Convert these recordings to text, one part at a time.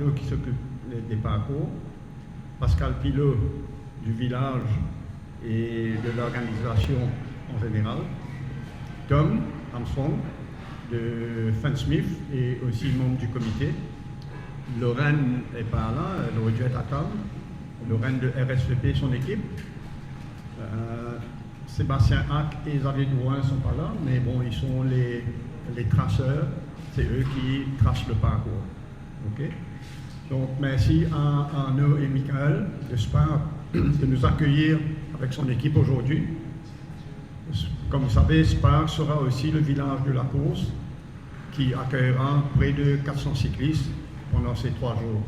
Marteau qui s'occupe des parcours, Pascal Pilot du village et de l'organisation en général, Tom Armstrong de Fansmith et aussi membre du comité. Lorraine n'est pas là, elle aurait dû être à table. Lorraine de RSVP et son équipe. Sébastien Hack et Xavier Douin ne sont pas là, mais bon, ils sont les traceurs, c'est eux qui tracent le parcours. Okay? Donc merci à Arnaud et Michael de SPAR de nous accueillir avec son équipe aujourd'hui. Comme vous savez, SPAR sera aussi le village de la course qui accueillera près de 400 cyclistes pendant ces 3 jours.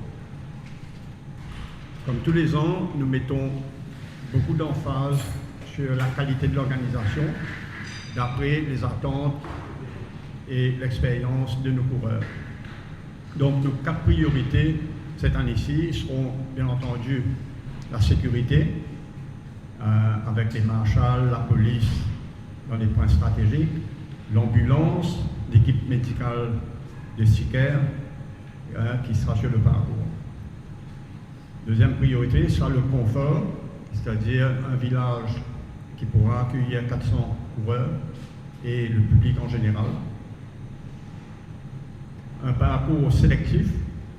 Comme tous les ans, nous mettons beaucoup d'emphase sur la qualité de l'organisation, d'après les attentes et l'expérience de nos coureurs. Donc nos 4 priorités cette année-ci seront bien entendu la sécurité, avec les marshals, la police dans les points stratégiques, l'ambulance, l'équipe médicale de Siquaire qui sera sur le parcours. Deuxième priorité sera le confort, c'est-à-dire un village qui pourra accueillir 400 coureurs et le public en général. Un parcours sélectif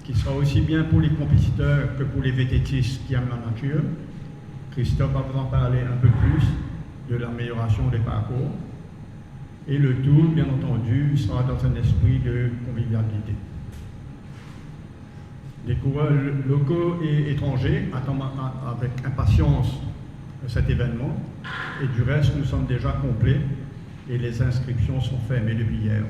qui sera aussi bien pour les compétiteurs que pour les vététistes qui aiment la nature. Christophe va vous en parler un peu plus de l'amélioration des parcours. Et le tout, bien entendu, sera dans un esprit de convivialité. Les coureurs locaux et étrangers attendent avec impatience cet événement. Et du reste, nous sommes déjà complets et les inscriptions sont fermées depuis hier.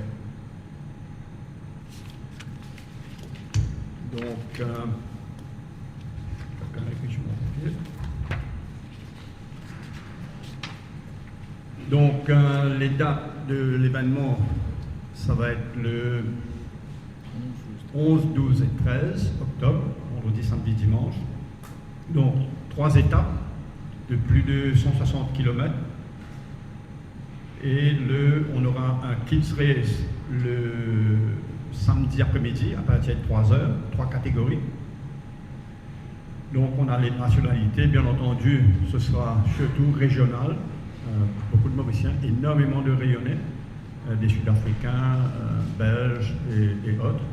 Donc, les dates de l'événement, ça va être le 11, 12 et 13 octobre, vendredi, samedi, dimanche. Donc, 3 étapes de plus de 160 km. Et on aura un Kids Race le samedi après-midi à partir de 3 heures, 3 catégories. Donc on a les nationalités, bien entendu, ce sera surtout régional, beaucoup de Mauriciens, énormément de Rayonnais, des Sud-Africains, Belges et autres.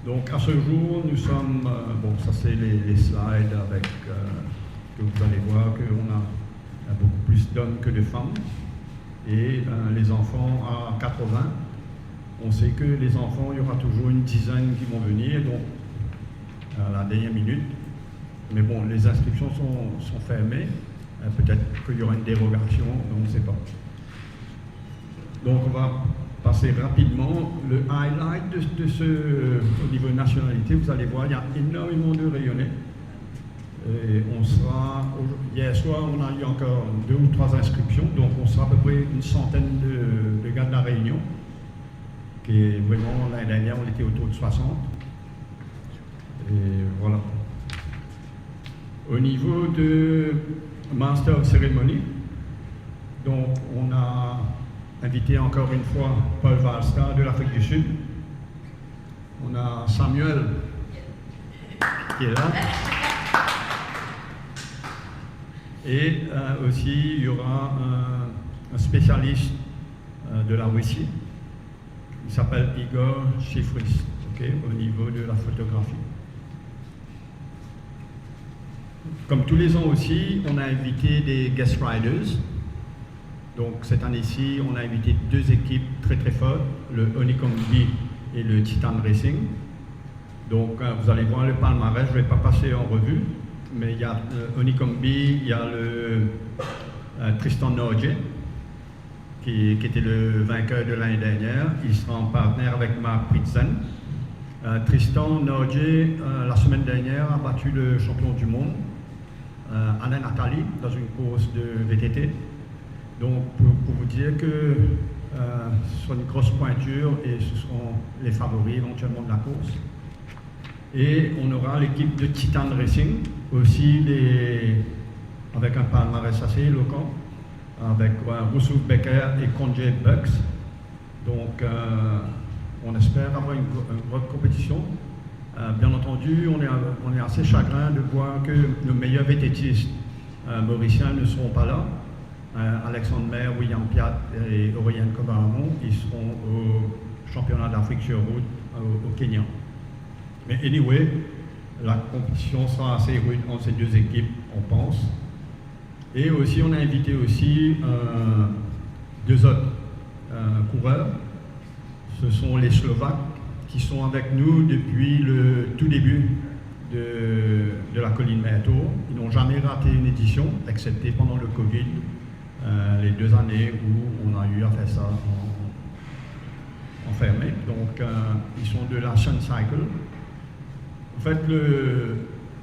Donc à ce jour, nous sommes, bon ça c'est les slides avec, que vous allez voir qu'on a beaucoup plus d'hommes que de femmes, et les enfants à 80. On sait que les enfants, il y aura toujours une dizaine qui vont venir, donc à la dernière minute. Mais bon, les inscriptions sont fermées. Peut-être qu'il y aura une dérogation, on ne sait pas. Donc on va passer rapidement. Le highlight de ce, au niveau nationalité, vous allez voir, il y a énormément de Rayonnais. Et on sera, hier soir, on a eu encore 2 ou 3 inscriptions, donc on sera à peu près une centaine de gars de la Réunion. Et vraiment, l'année dernière, on était autour de 60. Et voilà. Au niveau de Master of Ceremony, donc on a invité encore une fois Paul Valstar de l'Afrique du Sud. On a Samuel qui est là. Et aussi, il y aura un spécialiste de la Russie. Il s'appelle Igor Shifris, au niveau de la photographie. Comme tous les ans aussi, on a invité des guest riders. Donc cette année-ci, on a invité 2 équipes très très fortes, le Honeycomb Bee et le Titan Racing. Donc vous allez voir le palmarès, je ne vais pas passer en revue, mais il y a le Honeycomb Bee, il y a le Tristan Norgé, qui était le vainqueur de l'année dernière. Il sera en partenaire avec Mark Pritsen. Tristan Norgé, la semaine dernière, a battu le champion du monde, Alain Nathalie, dans une course de VTT. Donc, pour vous dire que ce sera une grosse pointure et ce seront les favoris éventuellement de la course. Et on aura l'équipe de Titan Racing, aussi avec un palmarès assez éloquent, avec Rousseau Becker et Conjay Bucks. Donc on espère avoir une bonne compétition. Bien entendu, on est assez chagrin de voir que nos meilleurs vététistes mauriciens ne seront pas là. Alexandre Maire, William Piat et Aurélien Kobaramon, ils seront au championnat d'Afrique sur route au Kenya. Mais anyway, la compétition sera assez rude entre ces deux équipes, on pense. Et aussi, on a invité aussi deux autres coureurs. Ce sont les Slovaques qui sont avec nous depuis le tout début de la colline Mertour. Ils n'ont jamais raté une édition, excepté pendant le Covid, les 2 années où on a eu à faire ça en fermé. Donc, ils sont de la Sun Cycle. En fait,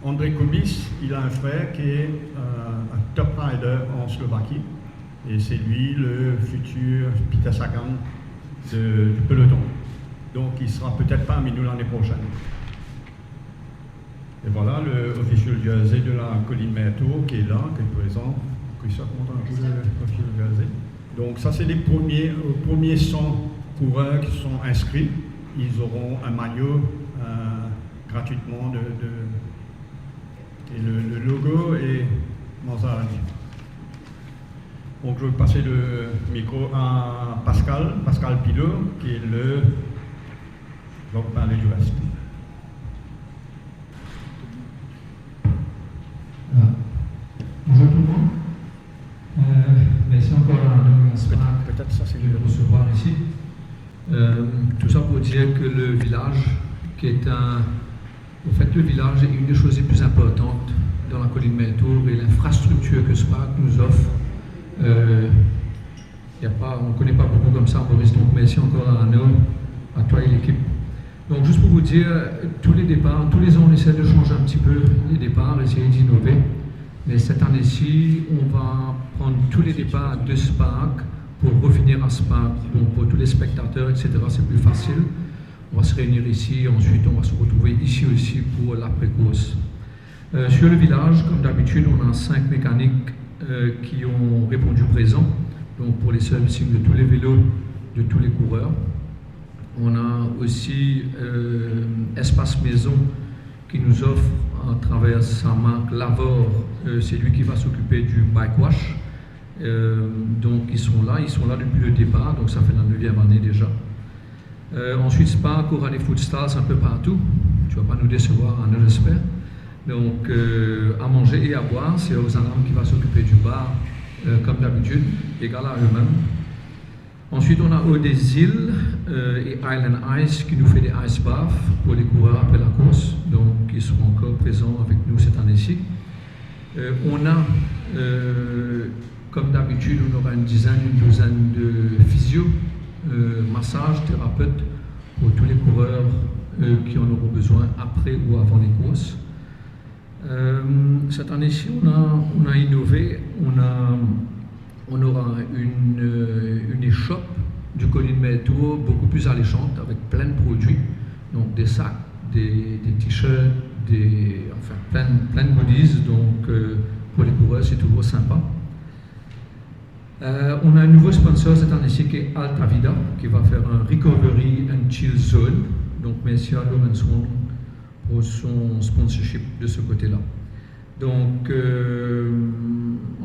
André Kubis, il a un frère qui est un top rider en Slovaquie. Et c'est lui le futur Peter Sagan du peloton. Donc, il ne sera peut-être pas parmi nous l'année prochaine. Et voilà le official jersey de la colline Mertour qui est là, qui est présent. Christophe montre un peu le official jersey. Donc, ça, c'est les premiers 100 coureurs qui sont inscrits. Ils auront un maillot gratuitement et le logo est Mazarani. Donc je vais passer le micro à Pascal Pilot, qui est va vous parler du reste. Bonjour tout le monde. Merci encore à nous Peut-être ça c'est de recevoir ici. Tout ça pour dire que le village, qui est le village est une des choses les plus importantes dans la colline Mertour et l'infrastructure que Spark nous offre. On ne connaît pas beaucoup comme ça, Boris, donc merci encore à toi et l'équipe. Donc juste pour vous dire, tous les départs, tous les ans on essaie de changer un petit peu les départs, essayer d'innover. Mais cette année-ci, on va prendre tous les départs de Spark pour revenir à Spark. Donc pour tous les spectateurs, etc., c'est plus facile. On va se réunir ici, ensuite on va se retrouver ici aussi pour l'après-course. Sur le village, comme d'habitude, on a 5 mécaniques qui ont répondu présent, donc pour les servicing de tous les vélos, de tous les coureurs. On a aussi Espace Maison qui nous offre à travers sa marque Lavor, c'est lui qui va s'occuper du bike wash. Donc ils sont là depuis le départ, donc ça fait la 9e année déjà. Ensuite Spark aura des food stalls un peu partout, tu ne vas pas nous décevoir, on l'espère. Donc à manger et à boire, c'est Ozanam qui va s'occuper du bar comme d'habitude, égal à eux-mêmes. Ensuite on a Eau des Îles et Island Ice qui nous fait des ice baths pour les coureurs après la course, donc ils seront encore présents avec nous cette année-ci. On a, comme d'habitude, on aura une douzaine de physio, massage, thérapeutes pour tous les coureurs qui en auront besoin après ou avant les courses. Cette année-ci, on a innové, on aura une échoppe du colline Mertour beaucoup plus alléchante avec plein de produits, donc des sacs, des t-shirts, plein de goodies, donc pour les coureurs c'est toujours sympa. On a un nouveau sponsor cette année-ci qui est Alta Vida, qui va faire un Recovery and Chill Zone, donc merci à Lorenzo pour son sponsorship de ce côté-là. Donc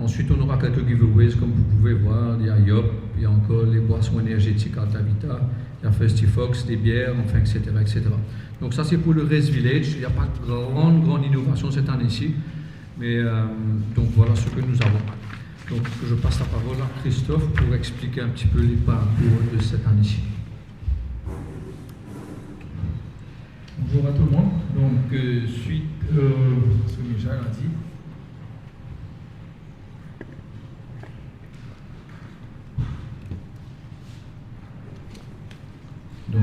ensuite on aura quelques giveaways comme vous pouvez voir, il y a Yop, il y a encore les boissons énergétiques Alta Vita, il y a Festy Fox, des bières, enfin etc. Donc ça c'est pour le Race Village, il n'y a pas de grande innovation cette année-ci, mais donc voilà ce que nous avons. Donc je passe la parole à Christophe pour expliquer un petit peu les parcours de cette année-ci. Bonjour à tout le monde. Donc, suite à ce que Michel a dit, donc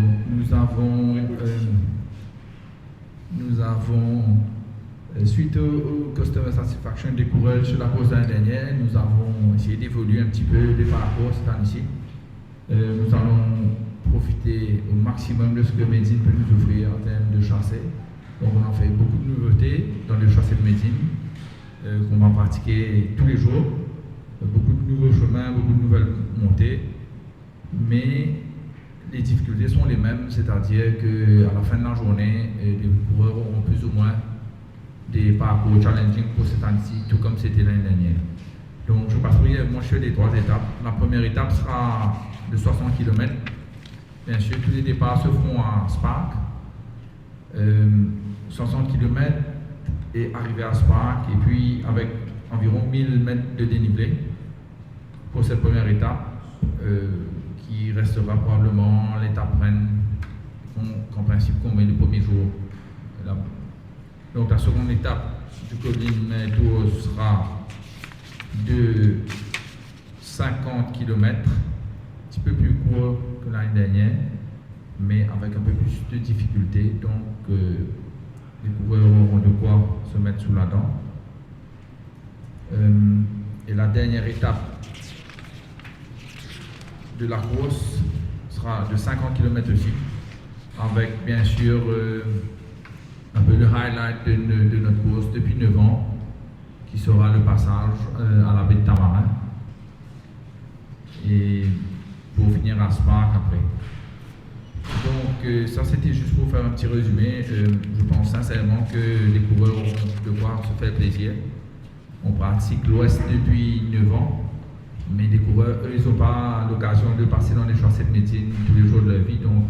nous avons suite au Customer Satisfaction des coureurs sur la course de l'année dernière, nous avons essayé d'évoluer un petit peu les parcours cette année-ci. Nous allons profiter au maximum de ce que Medine peut nous offrir en termes de châssis. Donc on a fait beaucoup de nouveautés dans le châssis de Medine qu'on va pratiquer tous les jours. Beaucoup de nouveaux chemins, beaucoup de nouvelles montées. Mais les difficultés sont les mêmes, c'est-à-dire qu'à la fin de la journée, les coureurs auront plus ou moins des parcours challenging pour cette année-ci, tout comme c'était l'année dernière. Donc je passerai brièvement sur les 3 étapes. La première étape sera de 60 km. Bien sûr, tous les départs se feront à Spark. 60 km et arriver à Spark, et puis avec environ 1000 mètres de dénivelé pour cette première étape, qui restera probablement l'étape reine qu'en principe qu'on met le premier jour là-bas. Donc la seconde étape du Colline Tour sera de 50 km, un petit peu plus court que l'année dernière, mais avec un peu plus de difficulté, donc les coureurs auront de quoi se mettre sous la dent. Et la dernière étape de la course sera de 50 km aussi, avec bien sûr un peu le highlight de notre course depuis 9 ans, qui sera le passage à la baie de Tamarin, et pour finir à Spark après. Donc ça c'était juste pour faire un petit résumé. Je pense sincèrement que les coureurs auront de quoi se faire plaisir. On pratique l'Ouest depuis 9 ans, mais les coureurs, eux, ils n'ont pas l'occasion de passer dans les chantiers de médecine tous les jours de leur vie. Donc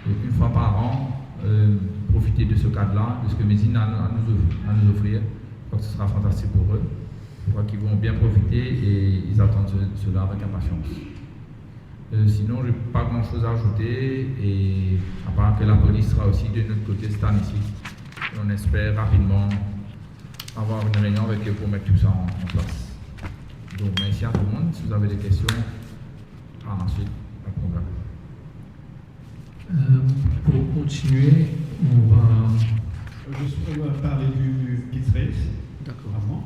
une fois par an, profiter de ce cadre-là, de ce que médecine a à nous offrir. Je crois que ce sera fantastique pour eux. Je crois qu'ils vont bien profiter et ils attendent cela avec impatience. Sinon, je n'ai pas grand chose à ajouter, et à part que la police sera aussi de notre côté cette année-ci. On espère rapidement avoir une réunion avec eux pour mettre tout ça en place. Donc, merci à tout le monde. Si vous avez des questions, ensuite, pas de problème. Pour continuer, on va parler du Kids Race. D'accord. Avant.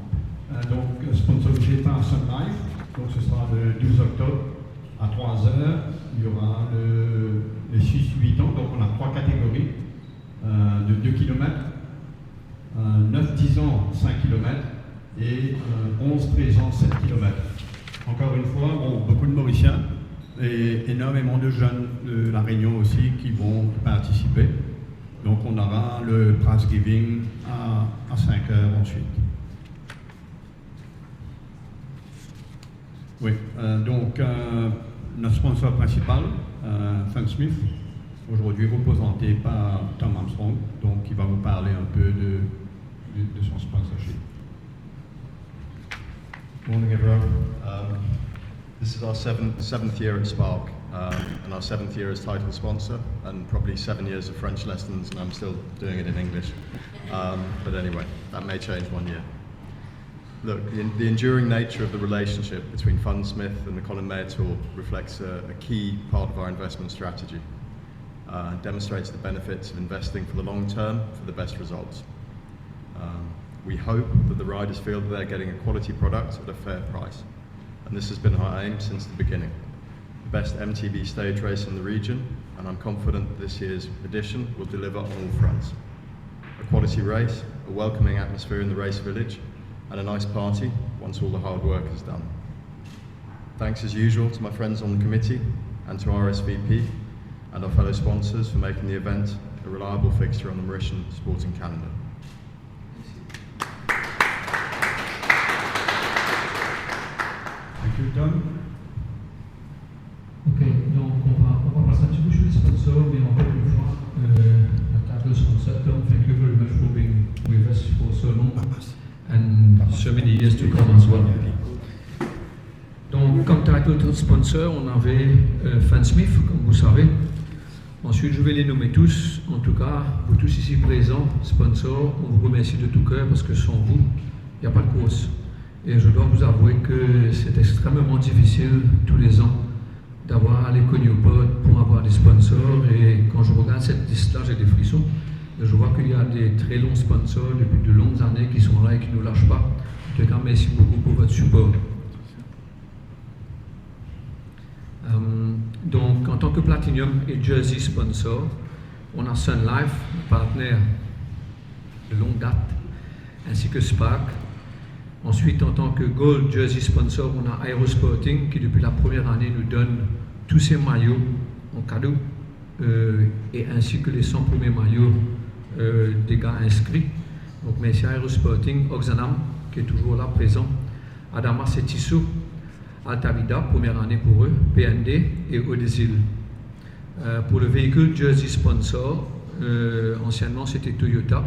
Donc, sponsorisé par Sun Life. Donc, ce sera le 12 octobre à 3h. Il y aura les 6-8 ans. Donc, on a 3 catégories de 2 km, 9-10 ans, 5 km et 11-13 ans, 7 km. Encore une fois, beaucoup de Mauriciens et énormément de jeunes de La Réunion aussi qui vont participer. Donc, on aura le prize giving à 5h ensuite. Oui, donc notre sponsor principal, Funsmith, aujourd'hui représenté par Tom Armstrong, donc il va vous parler un peu de son sponsorship. Morning everyone. This is our seventh year at Spark, and our 7th year as title sponsor, and probably 7 years of French lessons, and I'm still doing it in English. But anyway, that may change one year. Look, the enduring nature of the relationship between Fundsmith and the Colin Mayer Tour reflects a key part of our investment strategy. Demonstrates the benefits of investing for the long term for the best results. We hope that the riders feel that they're getting a quality product at a fair price, and this has been our aim since the beginning. The best MTB stage race in the region, and I'm confident that this year's edition will deliver on all fronts. A quality race, a welcoming atmosphere in the race village, and a nice party once all the hard work is done. Thanks as usual to my friends on the committee and to RSVP and our fellow sponsors for making the event a reliable fixture on the Mauritian sporting calendar. Thank you, Tom. Ok, donc on va passer un petit peu sur les sponsors, mais encore une fois, la title sponsor, Tom, thank you very much for being with us for so long and so many years to come as well. Donc, comme title sponsor, on avait Fansmith, comme vous savez. Ensuite, je vais les nommer tous. En tout cas, vous tous ici présents, sponsors, on vous remercie de tout cœur parce que sans vous, il n'y a pas de course. Et je dois vous avouer que c'est extrêmement difficile tous les ans d'avoir les cognopodes pour avoir des sponsors. Et quand je regarde cette liste-là, j'ai des frissons. Et je vois qu'il y a des très longs sponsors depuis de longues années qui sont là et qui ne nous lâchent pas. En tout cas, merci beaucoup pour votre support. Donc, en tant que Platinum et Jersey sponsor, on a Sun Life, partenaire de longue date, ainsi que Spark. Ensuite, en tant que Gold Jersey sponsor, on a Aerosporting qui, depuis la première année, nous donne tous ses maillots en cadeau, et ainsi que les 100 premiers maillots des gars inscrits. Donc merci à Aerosporting, Oxanam, qui est toujours là présent, Adamas et Tissot, Altavida, première année pour eux, PND et Odesil. Pour le véhicule Jersey Sponsor, anciennement c'était Toyota,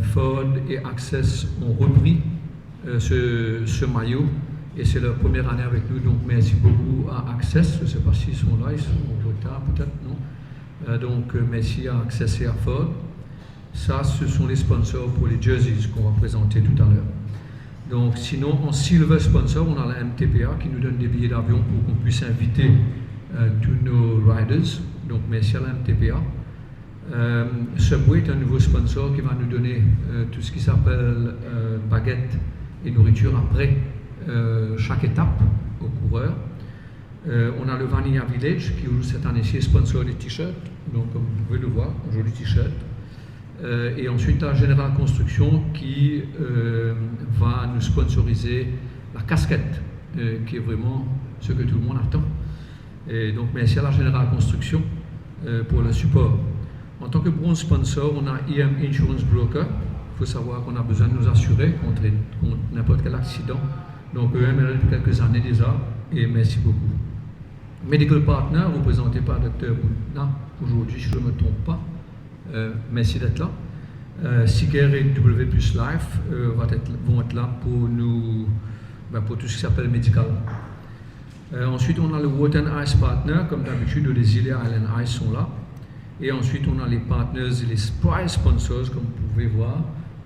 Ford et Access ont repris ce maillot et c'est leur première année avec nous, donc merci beaucoup à Access. Je ne sais pas s'ils sont là, ils sont en retard peut-être, non. Donc merci à Access et à Ford. Ça, ce sont les sponsors pour les jerseys qu'on va présenter tout à l'heure. Donc sinon, en silver sponsor, on a la MTPA qui nous donne des billets d'avion pour qu'on puisse inviter tous nos riders. Donc merci à la MTPA. Subway est un nouveau sponsor qui va nous donner tout ce qui s'appelle baguettes et nourriture après chaque étape aux coureurs. On a le Vanilla Village qui cette année-ci est sponsor des t-shirts, donc comme vous pouvez le voir, un joli t-shirt. Et ensuite la General Construction qui va nous sponsoriser la casquette, qui est vraiment ce que tout le monde attend. Et donc merci à la General Construction pour le support. En tant que bronze sponsor, on a EM Insurance Broker. Il faut savoir qu'on a besoin de nous assurer contre n'importe quel accident. Donc EM est là depuis quelques années déjà, et merci beaucoup. Medical Partner, représenté par Dr Boudna aujourd'hui, si je ne me trompe pas. Merci d'être là. Siker et W Plus Life vont être là pour nous, pour tout ce qui s'appelle médical. Ensuite, on a le Water and Ice Partner, comme d'habitude, les îles Island Ice sont là. Et ensuite, on a les partners et les prize sponsors, comme vous pouvez voir.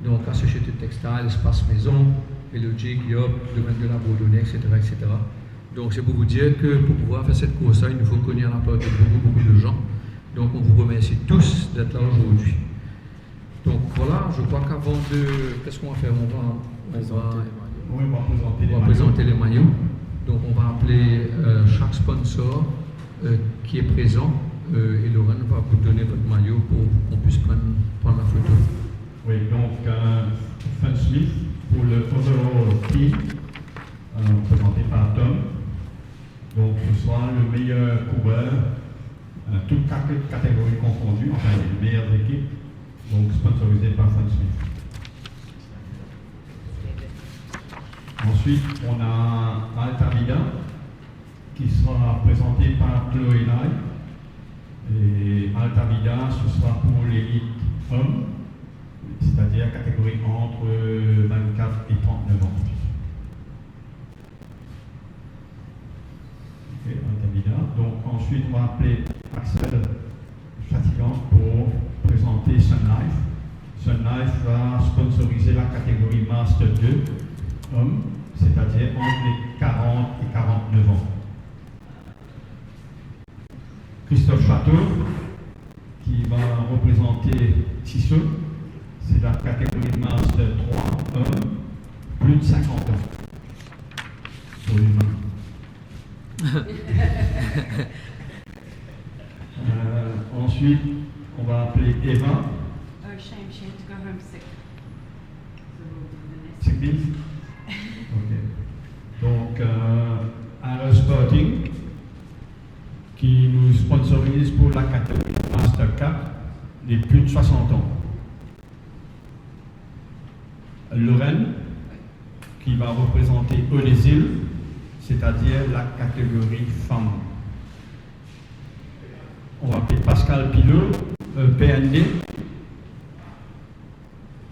Donc, la Société Textile, Espace Maison, Elogic, Yop, Domaine de la Bourdonnais, etc., etc. Donc, c'est pour vous dire que pour pouvoir faire cette course-là, il nous faut connaître la part de beaucoup de gens. Donc, on vous remercie tous d'être là aujourd'hui. Donc, voilà, je crois qu'avant de... Qu'est-ce qu'on va faire? On va présenter les maillots. Donc, on va appeler chaque sponsor qui est présent. Et Laurent va vous donner votre maillot pour qu'on puisse prendre la photo. Oui, donc Fun Smith pour le overall team, présenté par Tom. Donc ce soir, le meilleur coureur, toutes catégories confondues, enfin les meilleures équipes, donc sponsorisées par Fun Smith. Ensuite, on a Alta Vida qui sera présenté par Chloé Lai. Et Alta Vida, ce sera pour l'élite homme, c'est-à-dire catégorie entre 24 et 39 ans. Ok, Alta Vida. Donc ensuite, on va appeler Axel Fatigant pour présenter Sun Life. Sun Life va sponsoriser la catégorie Master 2 homme, c'est-à-dire entre les 40 et 49 ans. Christophe Château, qui va représenter Tissot, c'est la catégorie Master 3 hommes, plus de 50 ans. Pour les mains. Ensuite, on va appeler Eva. Shame to go home sick. Sick leave? Ok. Donc, Aerosporting, qui nous sponsorise pour la catégorie Master 4, les plus de 60 ans. Lorraine, qui va représenter Odesil, c'est-à-dire la catégorie femme. On va appeler Pascal Pilot, PND.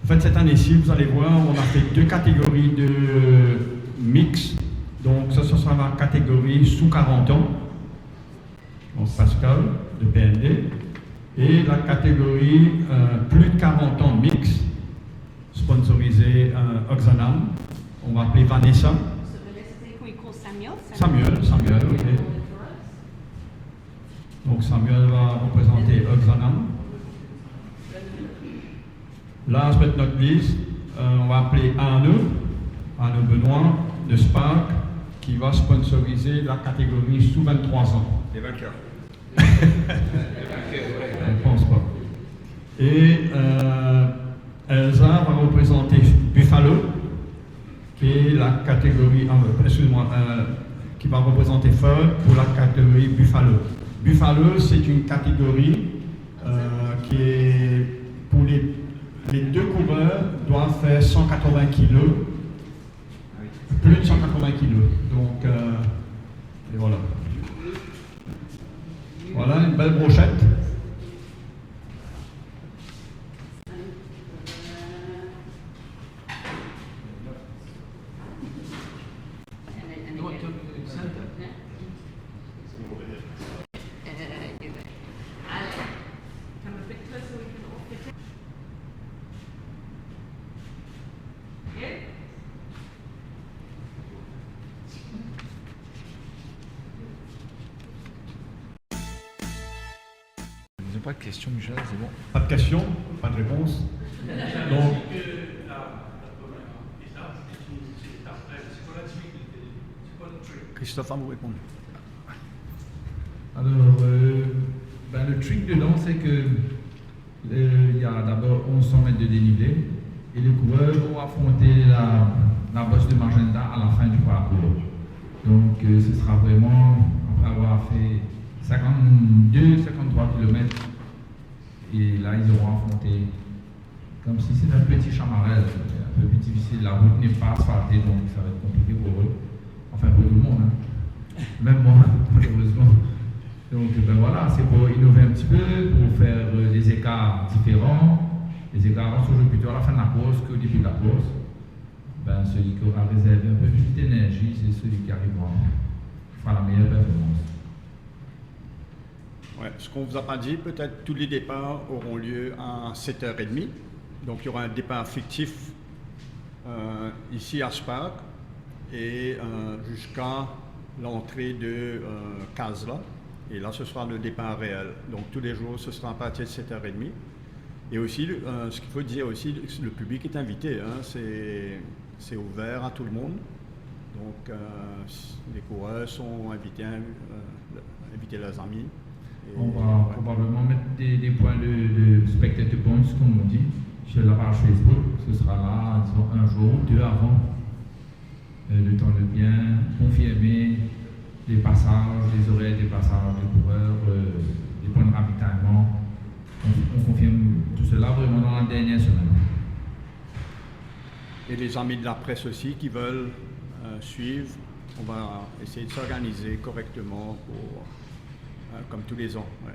En fait, cette année-ci, vous allez voir, on a fait deux catégories de mix. Donc, ça, ce sera la catégorie sous 40 ans. Donc Pascal de PND, et la catégorie plus de 40 ans mix, sponsorisé Oxanam, on va appeler Vanessa. Samuel, ok. Donc Samuel va représenter Oxanam. Last but not least, on va appeler Arnaud Benoît de Spark, qui va sponsoriser la catégorie sous 23 ans. Les vainqueurs. Je ne pense pas. Et Elsa va représenter Buffalo, qui est la catégorie, qui va représenter Ford pour la catégorie Buffalo. Buffalo, c'est une catégorie qui est pour les deux coureurs doivent faire 180 kg, plus de 180 kg. Donc, et voilà. Voilà une belle brochette. Come a bit closer, we can all fit in. Yeah? Ils n'ont pas de questions, Michel, c'est bon. Pas de questions, pas de réponse. Donc, Christophe va vous répondre. Alors, le trick dedans, c'est que il y a d'abord 1100 mètres de dénivelé et les coureurs vont affronter la bosse de Magenta à la fin du parcours. Donc, ce sera vraiment, après avoir fait 52-53 km, et là, ils auront affronté, comme si c'était un petit chamarel, un peu plus difficile. La route n'est pas asphaltée, donc ça va être compliqué pour eux. Enfin, pour tout le monde, hein. Même moi, malheureusement. Donc ben voilà, c'est pour innover un petit peu, pour faire des écarts différents. Les écarts sont plutôt à la fin de la course qu'au début de la course. Ben, celui qui aura réservé un peu plus d'énergie, c'est celui qui arrivera à faire la meilleure performance. ouais, ce qu'on ne vous a pas dit, peut-être tous les départs auront lieu à 7h30. Donc il y aura un départ fictif ici à Spark et jusqu'à l'entrée de Casla. Et là, ce sera le départ réel. Donc tous les jours, ce sera à partir de 7h30. Et aussi, ce qu'il faut dire aussi, le public est invité. Hein, c'est ouvert à tout le monde. Donc les coureurs sont invités à inviter leurs amis. Et, on va probablement mettre des points de spectator points, comme on dit, sur la page Facebook. Ce sera là, disons, un jour ou deux avant. Le temps de bien confirmer les passages, les horaires des passages des coureurs, les points de ravitaillement. On confirme tout cela vraiment dans la dernière semaine. Et les amis de la presse aussi qui veulent suivre, on va essayer de s'organiser correctement pour, comme tous les ans. Ouais.